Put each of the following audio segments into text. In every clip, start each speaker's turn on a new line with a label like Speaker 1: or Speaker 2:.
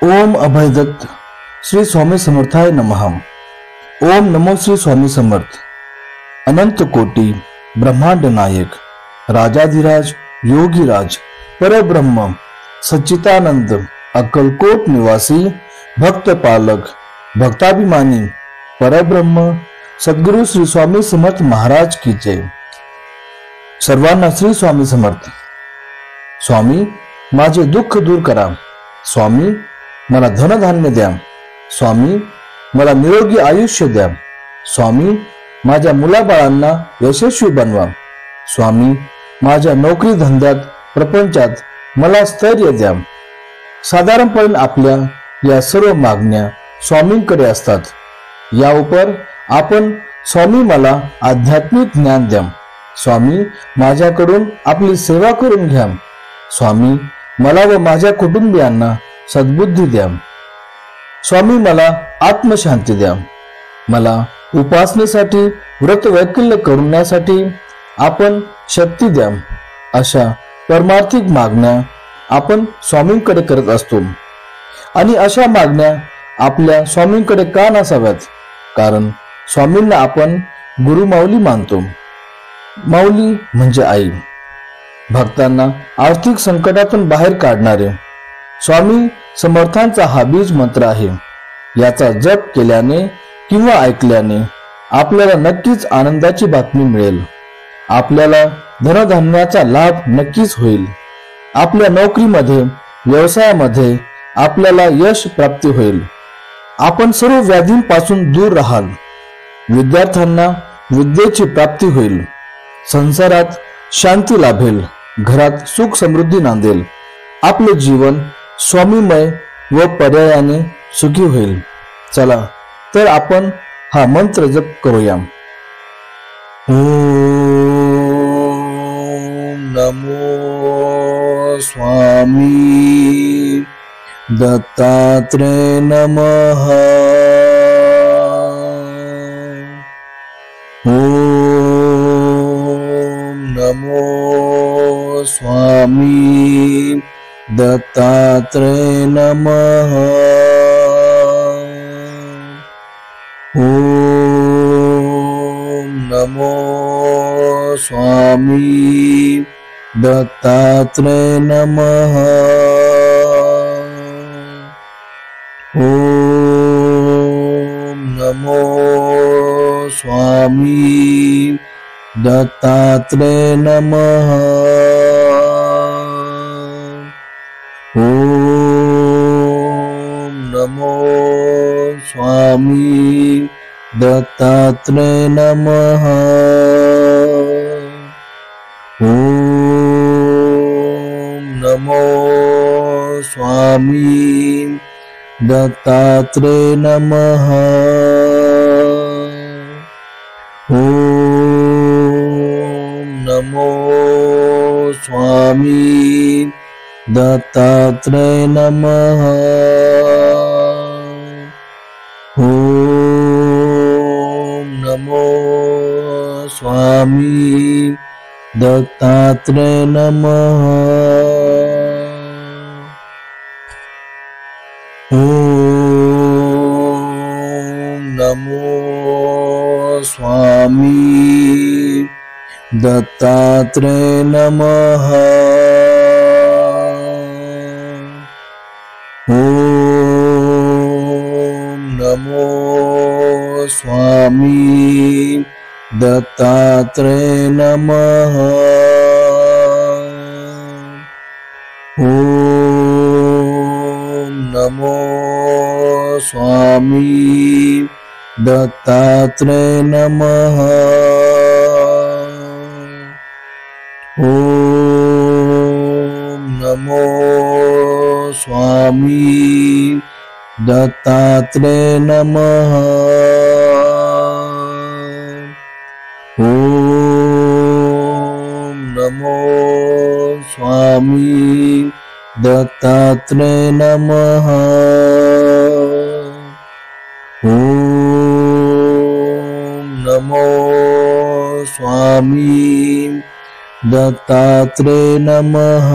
Speaker 1: ओम अभयदत्त श्री स्वामी समर्थाय नमः। ओम नमो श्री स्वामी समर्थ। अनंत कोटी ब्रह्मांड नायक राजाधिराज योगीराज परब्रह्म सच्चिदानंद अक्कलकोट निवासी भक्त पालक भक्ताभिमानी परब्रह्म सद्गुरु श्री स्वामी समर्थ महाराज की जय। सर्वांना श्री स्वामी समर्थ। स्वामी माझे दुःख दूर करा। स्वामी मला धनधान्य द्या। स्वामी मला निरोगी आयुष्य द्या। स्वामी माझ्या मुलाबाळांना यशस्वी बनवा। स्वामी माझ्या नोकरी धंद्यात प्रपंचात मला स्थैर्य द्या। साधारणपणे आपल्या या सर्व मागण्या स्वामींकडे असतात। या उपर आपण स्वामी मला आध्यात्मिक ज्ञान द्या। स्वामी माझ्याकडून आपली सेवा करून घ्या। स्वामी मला व माझ्या कुटुंबियांना सद्बुद्धी द्या। स्वामी मला आत्मशांती द्या। मला उपासनेसाठी व्रत वैकल्य करण्यासाठी आपण शक्ती द्या। अशा परमार्थिक मागण्या आपण स्वामींकडे करत असतो। आणि अशा मागण्या आपल्या स्वामींकडे का नसाव्यात? कारण स्वामींना आपण गुरुमाऊली मानतो। माऊली म्हणजे आई, भक्तांना आर्थिक संकटातून बाहेर काढणारे स्वामी समर्थांचा हा बीज मंत्र आहे। याचा जप केल्याने किंवा ऐकल्याने आपल्याला नक्कीच आनंदाची बातमी मिळेल। आपल्याला धनधान्याचा लाभ नक्कीच होईल। आपल्या नोकरीमध्ये व्यवसायामध्ये आपल्याला यश प्राप्ती होईल। आपण सर्व व्याधींपासून दूर राहाल। विद्यार्थ्यांना विद्येची प्राप्ती होईल। संसारात शांती लाभेल। घरात सुख समृद्धी नांदेल। आपले जीवन स्वामीमय व पर्यायाने सुखी होईल। चला तर आपण हा मंत्र जप करूया। ओम नमो स्वामी दत्तात्रेय नमः। ओम नमो स्वामी दत्तात्रेय नमः। ओम नमो स्वामी दत्तात्रेय नमः। ओम नमो स्वामी दत्तात्रेय नमः। ओम नमो स्वामी दत्तात्रेय नमः। ओम नमो स्वामी दत्तात्रेय नमः। ओम नमो स्वामी दत्तात्रेय नमः। ओम नमो स्वामी दत्तात्रेय नमः। ओम नमो स्वामी दत्तात्रेय नमः। ओम नमो स्वामी दत्तात्रेय नमः। ओम नमो स्वामी दत्तात्रेय नमः। ओम नमो स्वामी दत्तात्रेय नमः। ओम नमो स्वामी दत्तात्रेय नमः। ओम नमो स्वामी दत्तात्रेय नमः।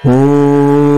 Speaker 1: ओम